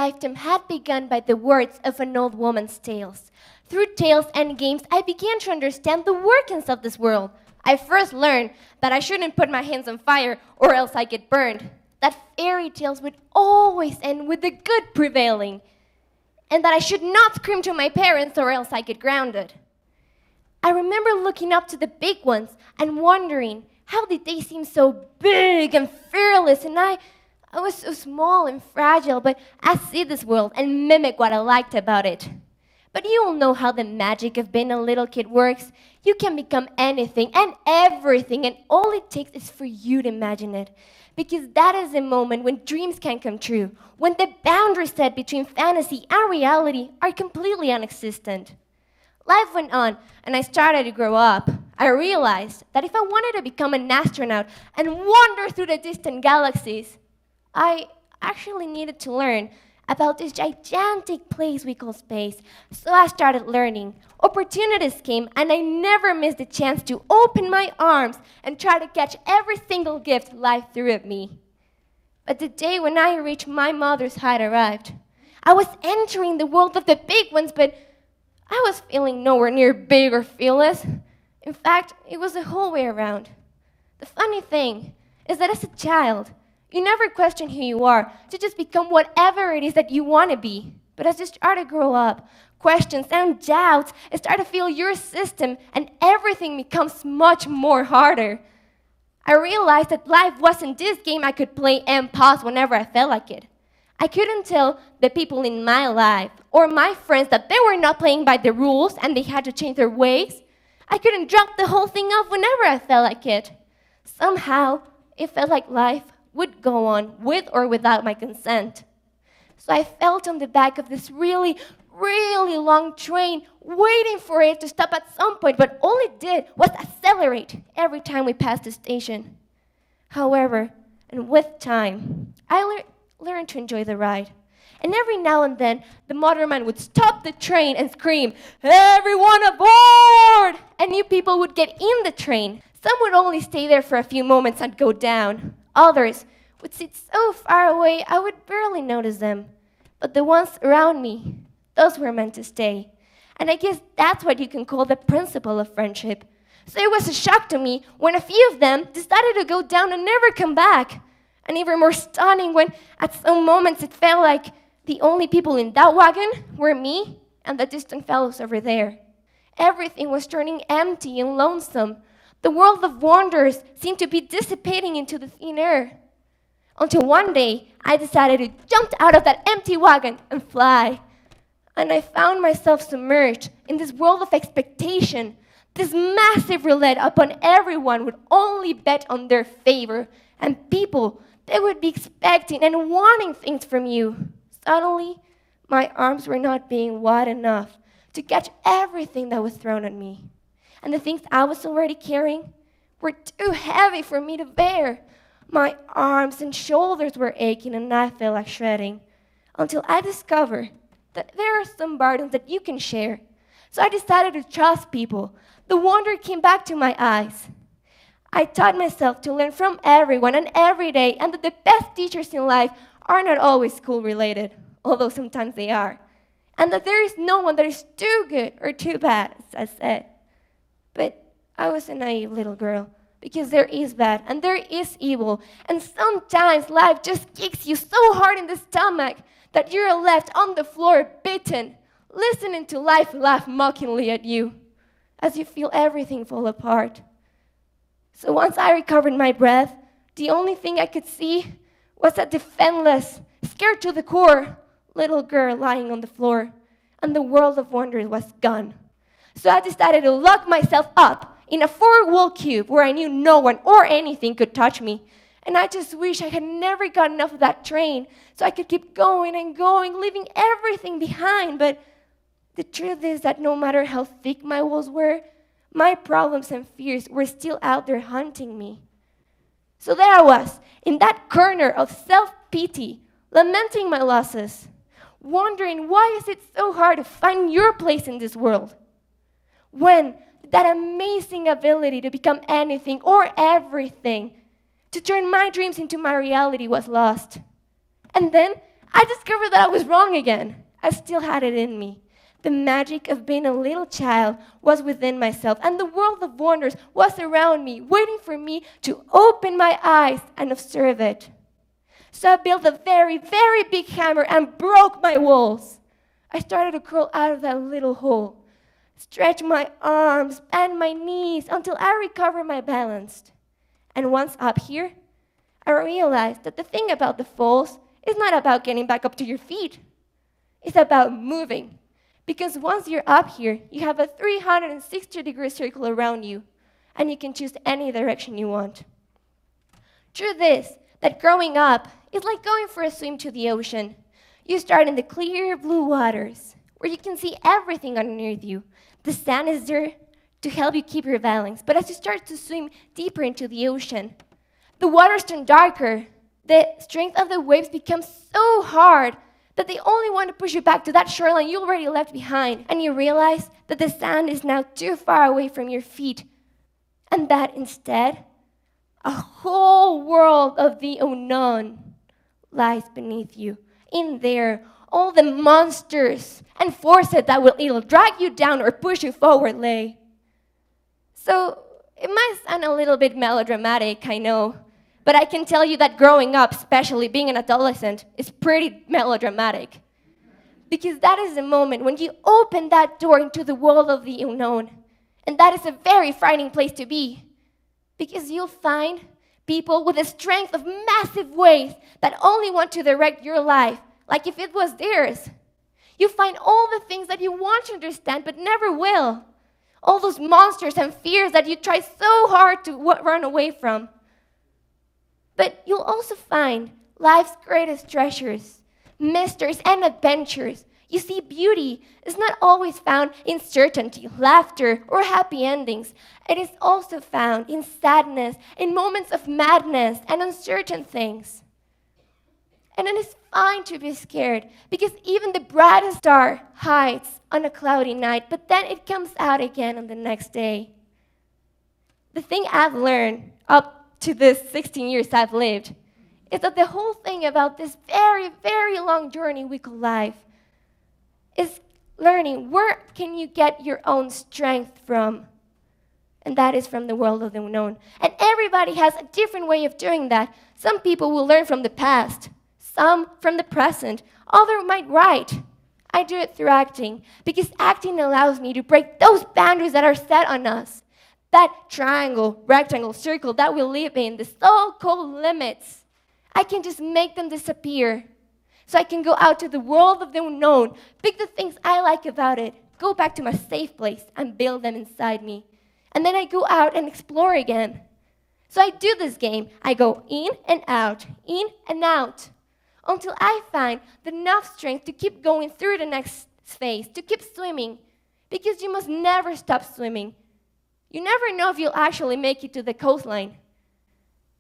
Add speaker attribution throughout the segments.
Speaker 1: lifetime had begun by the words of an old woman's tales. Through tales and games, I began to understand the workings of this world. I first learned that I shouldn't put my hands on fire or else I get burned. That fairy tales would always end with the good prevailing. And that I should not scream to my parents or else I get grounded. I remember looking up to the big ones and wondering, how did they seem so big and fearless? And I was so small and fragile, but I see this world and mimic what I liked about it. But you all know how the magic of being a little kid works. You can become anything and everything, and all it takes is for you to imagine it. Because that is the moment when dreams can come true, when the boundaries set between fantasy and reality are completely non-existent. Life went on, and I started to grow up. I realized that if I wanted to become an astronaut and wander through the distant galaxies, I actually needed to learn about this gigantic place we call space. So I started learning. Opportunities came, and I never missed the chance to open my arms and try to catch every single gift life threw at me. But the day when I reached my mother's height arrived. I was entering the world of the big ones, but I was feeling nowhere near big or fearless. In fact, it was the whole way around. The funny thing is that as a child, you never question who you are to just become whatever it is that you want to be. But as you start to grow up, questions and doubts start to fill your system, and everything becomes much more harder. I realized that life wasn't this game I could play and pause whenever I felt like it. I couldn't tell the people in my life or my friends that they were not playing by the rules and they had to change their ways. I couldn't drop the whole thing off whenever I felt like it. Somehow, it felt like life would go on with or without my consent. So I felt on the back of this really long train, waiting for it to stop at some point, but all it did was accelerate every time we passed the station. However, and with time, I learned to enjoy the ride. And every now and then, the motorman would stop the train and scream, "Everyone aboard!" And new people would get in the train. Some would only stay there for a few moments and go down. Others would sit so far away, I would barely notice them. But the ones around me, those were meant to stay. And I guess that's what you can call the principle of friendship. So it was a shock to me when a few of them decided to go down and never come back. And even more stunning when at some moments it felt like the only people in that wagon were me and the distant fellows over there. Everything was turning empty and lonesome. The world of wonders seemed to be dissipating into the thin air. Until one day, I decided to jump out of that empty wagon and fly. And I found myself submerged in this world of expectation, this massive roulette upon everyone would only bet on their favor, and people, they would be expecting and wanting things from you. Suddenly, my arms were not being wide enough to catch everything that was thrown at me. And the things I was already carrying were too heavy for me to bear. My arms and shoulders were aching, and I felt like shredding, until I discovered that there are some burdens that you can share. So I decided to trust people. The wonder came back to my eyes. I taught myself to learn from everyone and every day, and that the best teachers in life are not always school-related, although sometimes they are. And that there is no one that is too good or too bad, as I said. But I was a naive little girl, because there is bad and there is evil, and sometimes life just kicks you so hard in the stomach that you're left on the floor bitten, listening to life laugh mockingly at you as you feel everything fall apart. So once I recovered my breath, the only thing I could see was a defenseless, scared to the core, little girl lying on the floor, and the world of wonder was gone. So I decided to lock myself up in a 4-wall cube where I knew no one or anything could touch me. And I just wish I had never gotten off of that train so I could keep going and going, leaving everything behind. But the truth is that no matter how thick my walls were, my problems and fears were still out there hunting me. So there I was, in that corner of self-pity, lamenting my losses, wondering why is it so hard to find your place in this world? When that amazing ability to become anything or everything, to turn my dreams into my reality was lost. And then I discovered that I was wrong again. I still had it in me. The magic of being a little child was within myself, and the world of wonders was around me, waiting for me to open my eyes and observe it. So I built a very, very big hammer and broke my walls. I started to crawl out of that little hole, stretch my arms, bend my knees until I recovered my balance. And once up here, I realized that the thing about the falls is not about getting back up to your feet. It's about moving. Because once you're up here, you have a 360-degree circle around you, and you can choose any direction you want. Truth is that growing up is like going for a swim to the ocean. You start in the clear blue waters, where you can see everything underneath you. The sand is there to help you keep your balance, but as you start to swim deeper into the ocean, the waters turn darker. The strength of the waves becomes so hard that they only want to push you back to that shoreline you already left behind. And you realize that the sand is now too far away from your feet. And that instead, a whole world of the unknown lies beneath you. In there, all the monsters and forces that will either drag you down or push you forward lay. So, it might sound a little bit melodramatic, I know. But I can tell you that growing up, especially being an adolescent, is pretty melodramatic. Because that is the moment when you open that door into the world of the unknown. And that is a very frightening place to be. Because you'll find people with the strength of massive waves that only want to direct your life, like if it was theirs. You find all the things that you want to understand but never will. All those monsters and fears that you try so hard to run away from. But you'll also find life's greatest treasures, mysteries, and adventures. You see, beauty is not always found in certainty, laughter, or happy endings. It is also found in sadness, in moments of madness, and uncertain things. And it is fine to be scared, because even the brightest star hides on a cloudy night, but then it comes out again on the next day. The thing I've learned up to this 16 years I've lived, is that the whole thing about this very, very long journey we call life is learning where can you get your own strength from. And that is from the world of the unknown. And everybody has a different way of doing that. Some people will learn from the past, some from the present, others might write. I do it through acting, because acting allows me to break those boundaries that are set on us. That triangle, rectangle, circle that we live in, the so-called limits, I can just make them disappear. So I can go out to the world of the unknown, pick the things I like about it, go back to my safe place and build them inside me. And then I go out and explore again. So I do this game. I go in and out, until I find enough strength to keep going through the next phase, to keep swimming. Because you must never stop swimming. You never know if you'll actually make it to the coastline,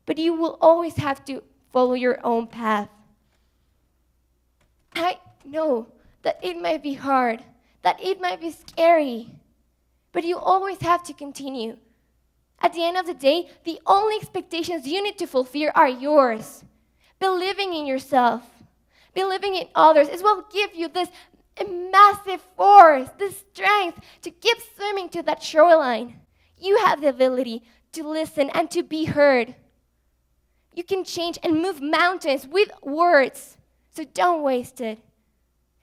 Speaker 1: but you will always have to follow your own path. I know that it might be hard, that it might be scary, but you always have to continue. At the end of the day, the only expectations you need to fulfill are yours. Believing in yourself, believing in others is what will give you this massive force, this strength to keep swimming to that shoreline. You have the ability to listen and to be heard. You can change and move mountains with words, so don't waste it.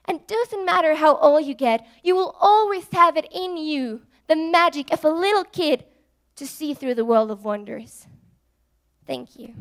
Speaker 1: And it doesn't matter how old you get, you will always have it in you, the magic of a little kid to see through the world of wonders. Thank you.